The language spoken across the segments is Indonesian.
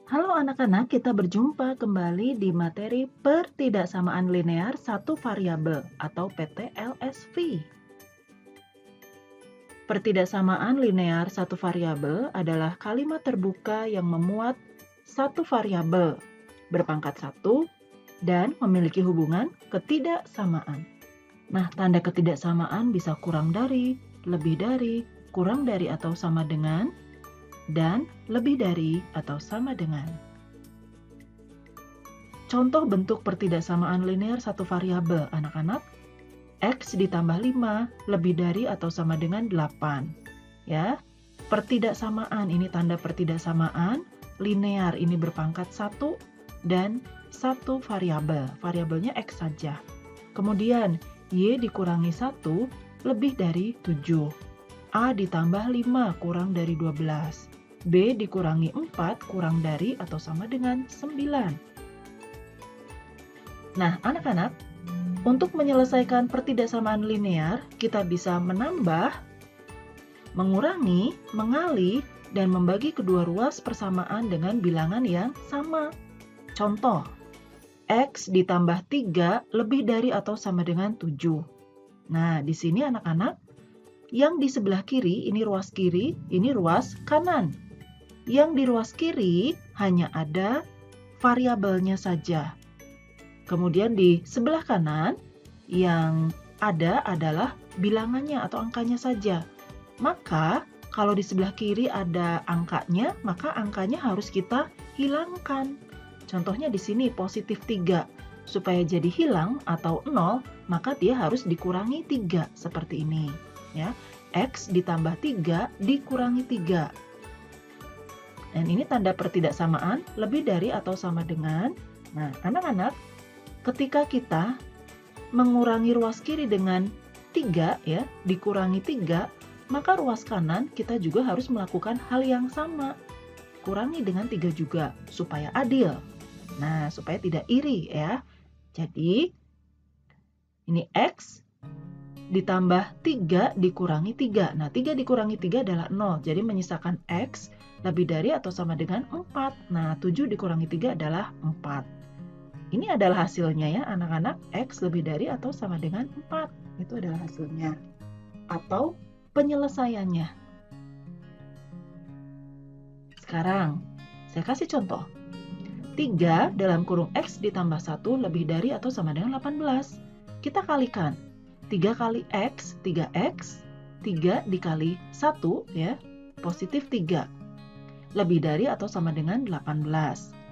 Halo anak-anak, kita berjumpa kembali di materi pertidaksamaan linear satu variabel atau PTLSV. Pertidaksamaan linear satu variabel adalah kalimat terbuka yang memuat satu variabel berpangkat 1 dan memiliki hubungan ketidaksamaan. Nah, tanda ketidaksamaan bisa kurang dari, lebih dari, kurang dari atau sama dengan, dan lebih dari atau sama dengan. Contoh bentuk pertidaksamaan linear satu variabel, anak-anak. X ditambah 5 lebih dari atau sama dengan 8. Ya, pertidaksamaan ini tanda pertidaksamaan, linear ini berpangkat 1 dan satu variabel. Variabelnya X saja. Kemudian, Y dikurangi 1 lebih dari 7. A ditambah 5 kurang dari 12. B dikurangi 4 kurang dari atau sama dengan 9. Nah, anak-anak, untuk menyelesaikan pertidaksamaan linear, kita bisa menambah, mengurangi, mengalih, dan membagi kedua ruas persamaan dengan bilangan yang sama. Contoh, X ditambah 3 lebih dari atau sama dengan 7. Nah, di sini anak-anak, yang di sebelah kiri, ini ruas kiri, ini ruas kanan. Yang di ruas kiri hanya ada variabelnya saja. Kemudian di sebelah kanan yang ada adalah bilangannya atau angkanya saja. Maka kalau di sebelah kiri ada angkanya, maka angkanya harus kita hilangkan. Contohnya di sini positif 3. Supaya jadi hilang atau 0, maka dia harus dikurangi 3 seperti ini. Ya, X ditambah 3 dikurangi 3. Dan ini tanda pertidaksamaan lebih dari atau sama dengan. Nah, anak-anak, ketika kita mengurangi ruas kiri dengan 3, ya, dikurangi 3, maka ruas kanan kita juga harus melakukan hal yang sama. Kurangi dengan 3 juga, supaya adil. Nah, supaya tidak iri, ya. Jadi, ini X ditambah 3 dikurangi 3. Nah, 3 dikurangi 3 adalah 0. Jadi, menyisakan X lebih dari atau sama dengan 4. Nah, 7 dikurangi 3 adalah 4. Ini adalah hasilnya ya anak-anak, X lebih dari atau sama dengan 4. Itu adalah hasilnya. Atau penyelesaiannya. Sekarang, saya kasih contoh. 3 dalam kurung X ditambah 1 lebih dari atau sama dengan 18. Kita kalikan. 3 kali X, 3X. 3 dikali 1, ya, positif 3. Lebih dari atau sama dengan 18.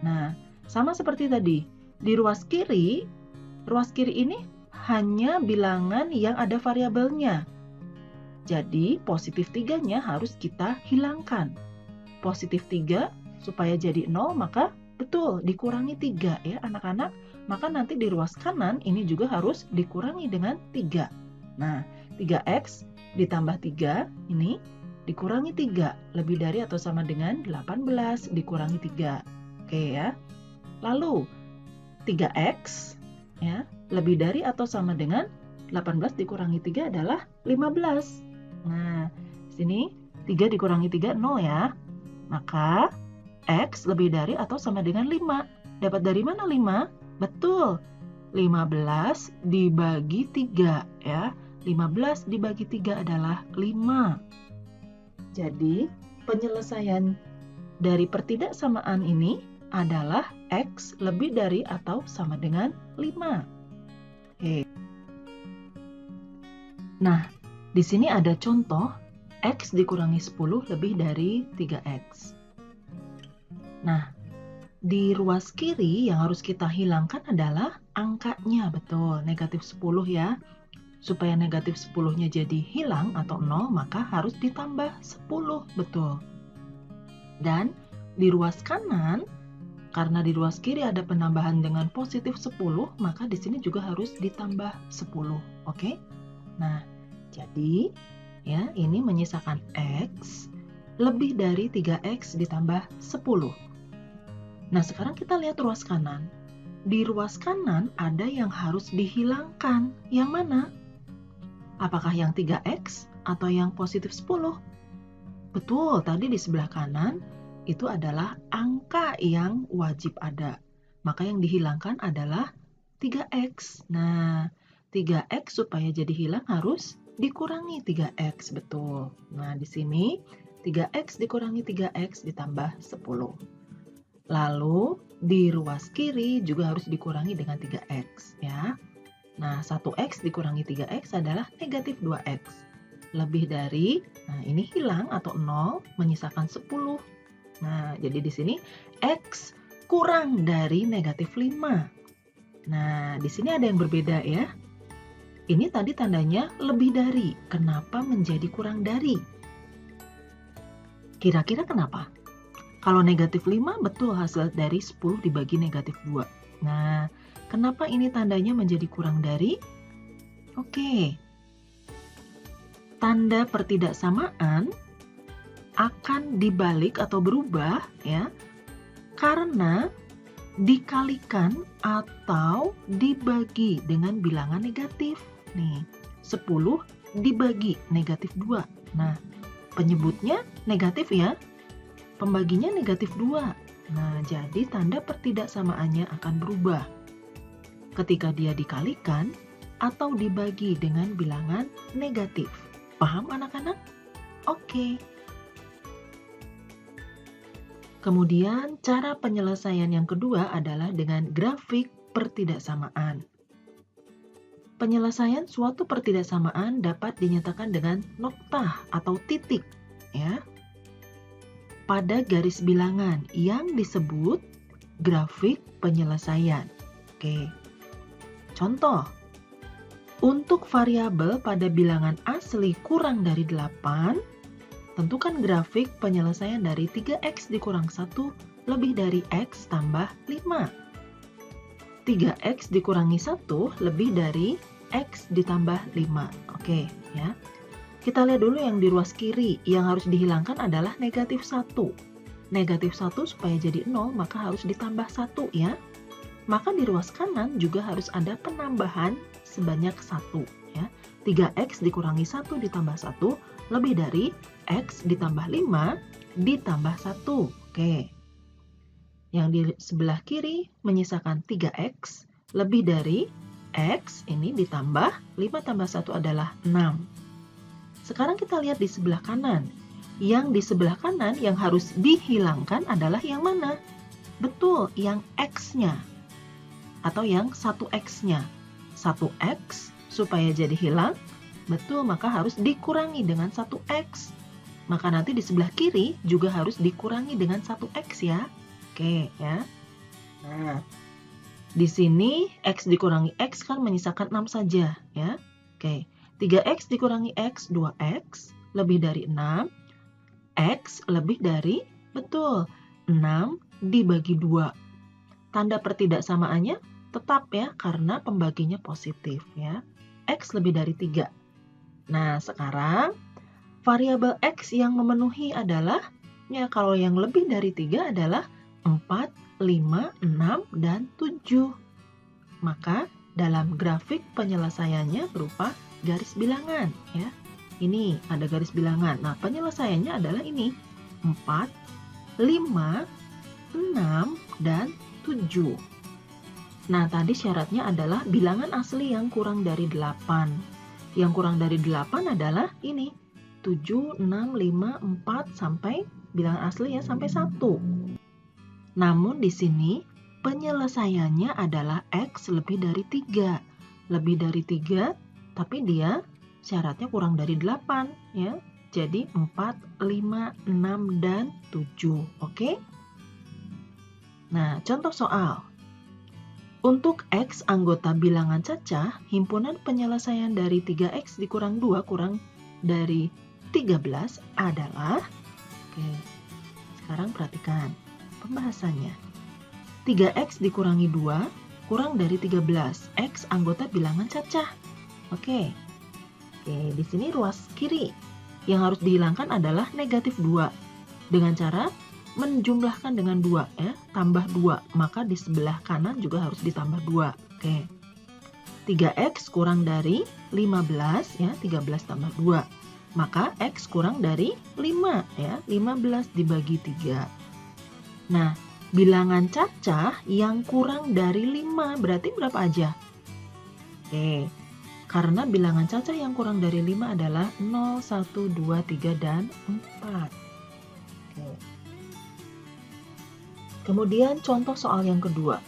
Nah, sama seperti tadi. Di ruas kiri ini hanya bilangan yang ada variabelnya. Jadi, positif 3-nya harus kita hilangkan. Positif 3 supaya jadi 0, maka betul, dikurangi 3 ya anak-anak. Maka nanti di ruas kanan ini juga harus dikurangi dengan 3. Nah, 3X ditambah 3 ini dikurangi 3. Lebih dari atau sama dengan 18 dikurangi 3. Oke ya. Lalu, 3X ya, lebih dari atau sama dengan 18 dikurangi 3 adalah 15. Nah, sini 3 dikurangi 3, 0 ya. Maka X lebih dari atau sama dengan 5. Dapat dari mana 5? Betul, 15 dibagi 3 ya. 15 dibagi 3 adalah 5. Jadi, penyelesaian dari pertidaksamaan ini adalah X lebih dari atau sama dengan 5. Oke. Nah, di sini ada contoh X dikurangi 10 lebih dari 3X. Nah, di ruas kiri yang harus kita hilangkan adalah angkanya, betul, negatif 10 ya. Supaya negatif 10-nya jadi hilang atau 0, maka harus ditambah 10, betul. Dan di ruas kanan, karena di ruas kiri ada penambahan dengan positif 10, maka di sini juga harus ditambah 10. Oke? Nah, jadi ya, ini menyisakan X lebih dari 3X ditambah 10. Nah, sekarang kita lihat ruas kanan. Di ruas kanan ada yang harus dihilangkan. Yang mana? Apakah yang 3X atau yang positif 10? Betul, tadi di sebelah kanan itu adalah angka yang wajib ada. Maka yang dihilangkan adalah 3x. Nah, 3x supaya jadi hilang harus dikurangi 3x, betul. Nah, di sini 3x dikurangi 3x ditambah 10. Lalu, di ruas kiri juga harus dikurangi dengan 3x, ya. Nah, 1x dikurangi 3x adalah negatif 2x. Lebih dari, nah ini hilang atau 0, menyisakan 10. Nah, jadi di sini x kurang dari negatif 5. Nah, di sini ada yang berbeda ya. Ini tadi tandanya lebih dari. Kenapa menjadi kurang dari? Kira-kira kenapa? Kalau negatif 5, betul hasil dari 10 dibagi negatif 2. Nah, kenapa ini tandanya menjadi kurang dari? Oke. Tanda pertidaksamaan akan dibalik atau berubah ya karena dikalikan atau dibagi dengan bilangan negatif. Nih, 10 dibagi negatif 2. Nah, penyebutnya negatif ya. Pembaginya negatif 2. Nah, jadi tanda pertidaksamaannya akan berubah ketika dia dikalikan atau dibagi dengan bilangan negatif. Paham anak-anak? Oke. Kemudian cara penyelesaian yang kedua adalah dengan grafik pertidaksamaan. Penyelesaian suatu pertidaksamaan dapat dinyatakan dengan noktah atau titik ya pada garis bilangan yang disebut grafik penyelesaian. Oke. Contoh, untuk variabel pada bilangan asli kurang dari 8, tentukan grafik penyelesaian dari 3x dikurang 1 lebih dari x tambah 5. 3x dikurangi 1 lebih dari x ditambah 5. Oke, ya. Kita lihat dulu yang di ruas kiri. Yang harus dihilangkan adalah negatif 1. Negatif 1 supaya jadi 0, maka harus ditambah 1 ya. Maka di ruas kanan juga harus ada penambahan sebanyak 1 ya. 3x dikurangi 1 ditambah 1 lebih dari x ditambah 5 ditambah 1. Oke. Yang di sebelah kiri menyisakan 3x lebih dari x ini ditambah 5 tambah 1 adalah 6. Sekarang kita lihat di sebelah kanan. Yang di sebelah kanan yang harus dihilangkan adalah yang mana? Betul, yang x-nya. Atau yang 1x-nya. 1x supaya jadi hilang, betul, maka harus dikurangi dengan 1x. Maka nanti di sebelah kiri juga harus dikurangi dengan 1x ya. Oke ya. Nah, di sini x dikurangi x kan menyisakan 6 saja ya. Oke, 3x dikurangi x, 2x lebih dari 6. X lebih dari, betul, 6 dibagi 2. Tanda pertidaksamaannya tetap ya, karena pembaginya positif ya. X lebih dari 3. Nah, sekarang variabel X yang memenuhi adalah, ya kalau yang lebih dari 3 adalah 4, 5, 6, dan 7. Maka dalam grafik penyelesaiannya berupa garis bilangan ya. Ini ada garis bilangan. Nah, penyelesaiannya adalah ini. 4, 5, 6, dan 7. Nah, tadi syaratnya adalah bilangan asli yang kurang dari 8. Yang kurang dari 8 adalah ini. 7, 6, 5, 4, sampai bilangan asli ya, sampai 1. Namun di sini penyelesaiannya adalah X lebih dari 3. Lebih dari 3, tapi dia syaratnya kurang dari 8 ya. Jadi 4, 5, 6, dan 7. Oke? Nah, contoh soal. Untuk X anggota bilangan cacah, himpunan penyelesaian dari 3X dikurang 2 kurang dari 13 adalah, oke, sekarang perhatikan pembahasannya. 3X dikurangi 2 kurang dari 13, X anggota bilangan cacah. Oke, di sini ruas kiri. Yang harus dihilangkan adalah negatif 2. Dengan cara menjumlahkan dengan 2 ya, tambah 2, maka di sebelah kanan juga harus ditambah 2. Oke. 3x kurang dari 15 ya, 13 tambah 2. Maka x kurang dari 5 ya, 15 dibagi 3. Nah, bilangan cacah yang kurang dari 5 berarti berapa aja? Oke, karena bilangan cacah yang kurang dari 5 adalah 0, 1, 2, 3, dan 4. Oke. Kemudian contoh soal yang kedua.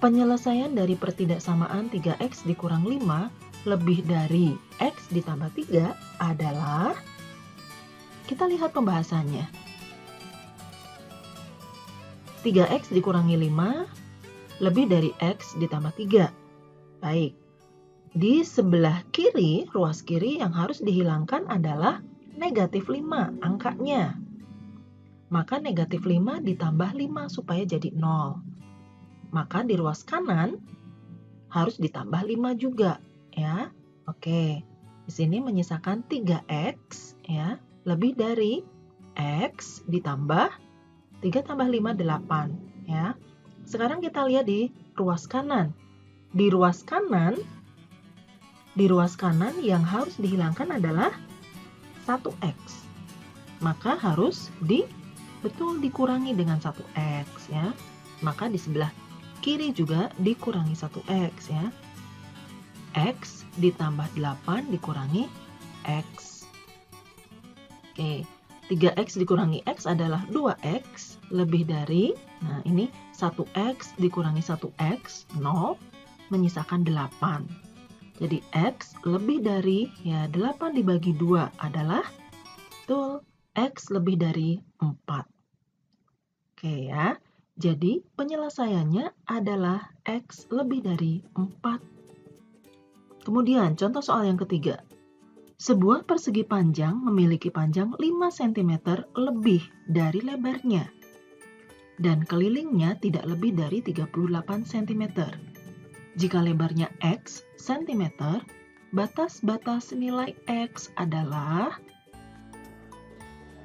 Penyelesaian dari pertidaksamaan 3x dikurang 5 lebih dari x ditambah 3 adalah, kita lihat pembahasannya. 3x dikurangi 5 lebih dari x ditambah 3. Baik, di sebelah kiri, ruas kiri yang harus dihilangkan adalah negatif 5 angkanya. Maka negatif 5 ditambah 5 supaya jadi 0. Maka di ruas kanan harus ditambah 5 juga, ya. Oke. Di sini menyisakan 3x, ya, lebih dari x ditambah 3 tambah 5 8, ya. Sekarang kita lihat di ruas kanan. Di ruas kanan yang harus dihilangkan adalah 1x. Maka harus dikurangi dengan 1x, ya. Maka di sebelah kiri juga dikurangi 1x, ya. X ditambah 8 dikurangi x. Oke, 3x dikurangi x adalah 2x lebih dari, nah ini 1x dikurangi 1x, 0, menyisakan 8. Jadi x lebih dari, ya 8 dibagi 2 adalah, betul, x lebih dari 4. Oke ya. Jadi, penyelesaiannya adalah x lebih dari 4. Kemudian, contoh soal yang ketiga. Sebuah persegi panjang memiliki panjang 5 cm lebih dari lebarnya. Dan kelilingnya tidak lebih dari 38 cm. Jika lebarnya x cm, batas-batas nilai x adalah...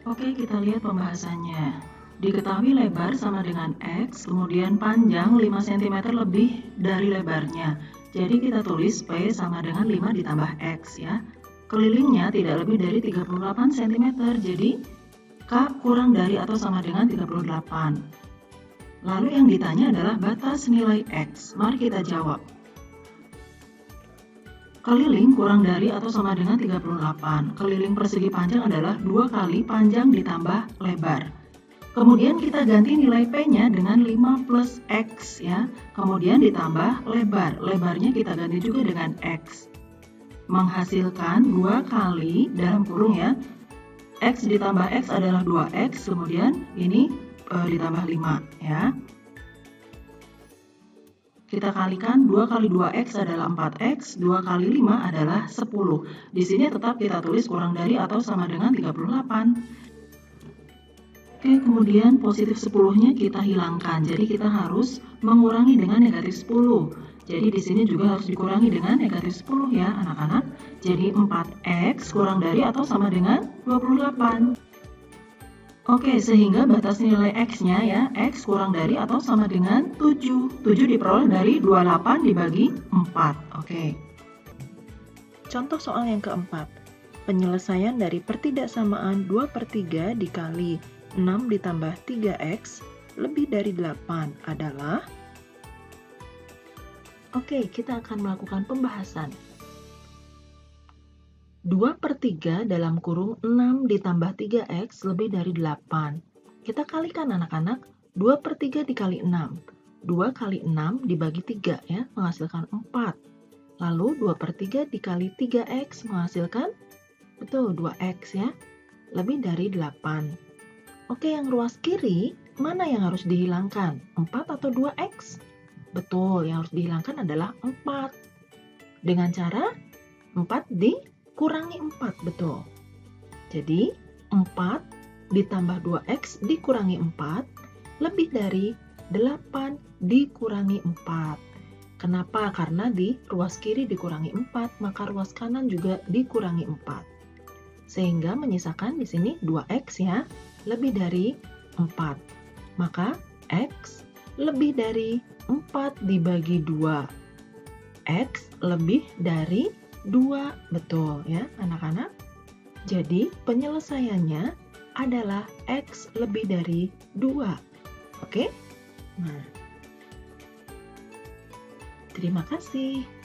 Oke, kita lihat pembahasannya. Diketahui lebar sama dengan x, kemudian panjang 5 cm lebih dari lebarnya. Jadi kita tulis P sama dengan 5 ditambah x, ya. Kelilingnya tidak lebih dari 38 cm, jadi K kurang dari atau sama dengan 38. Lalu yang ditanya adalah batas nilai x. Mari kita jawab. Keliling kurang dari atau sama dengan 38. Keliling persegi panjang adalah 2 kali panjang ditambah lebar. Kemudian kita ganti nilai P-nya dengan 5 plus X, ya. Kemudian ditambah lebar. Lebarnya kita ganti juga dengan X. Menghasilkan 2 kali, dalam kurung ya, X ditambah X adalah 2X, kemudian ini ditambah 5, ya. Kita kalikan 2 kali 2X adalah 4X, 2 kali 5 adalah 10. Di sini tetap kita tulis kurang dari atau sama dengan 38. Oke, kemudian positif 10-nya kita hilangkan. Jadi kita harus mengurangi dengan negatif 10. Jadi di sini juga harus dikurangi dengan negatif 10 ya, anak-anak. Jadi 4x kurang dari atau sama dengan 28. Oke, sehingga batas nilai x-nya ya, x kurang dari atau sama dengan 7. 7 diperoleh dari 28 dibagi 4. Oke. Contoh soal yang keempat. Penyelesaian dari pertidaksamaan 2/3 dikali 6 ditambah 3x lebih dari 8 adalah... Oke, kita akan melakukan pembahasan. 2/3 dalam kurung 6 ditambah 3x lebih dari 8. Kita kalikan anak-anak, 2/3 dikali 6. 2 kali 6 dibagi 3 ya, menghasilkan 4. Lalu 2/3 dikali 3x menghasilkan, betul, 2x ya, lebih dari 8. Oke, yang ruas kiri, mana yang harus dihilangkan? 4 atau 2x? Betul, yang harus dihilangkan adalah 4. Dengan cara 4 dikurangi 4, betul. Jadi, 4 ditambah 2x dikurangi 4, lebih dari 8 dikurangi 4. Kenapa? Karena di ruas kiri dikurangi 4, maka ruas kanan juga dikurangi 4. Sehingga menyisakan di sini 2x ya, lebih dari 4. Maka x lebih dari 4 dibagi 2. X lebih dari 2, betul ya anak-anak? Jadi penyelesaiannya adalah x lebih dari 2. Oke? Nah, terima kasih.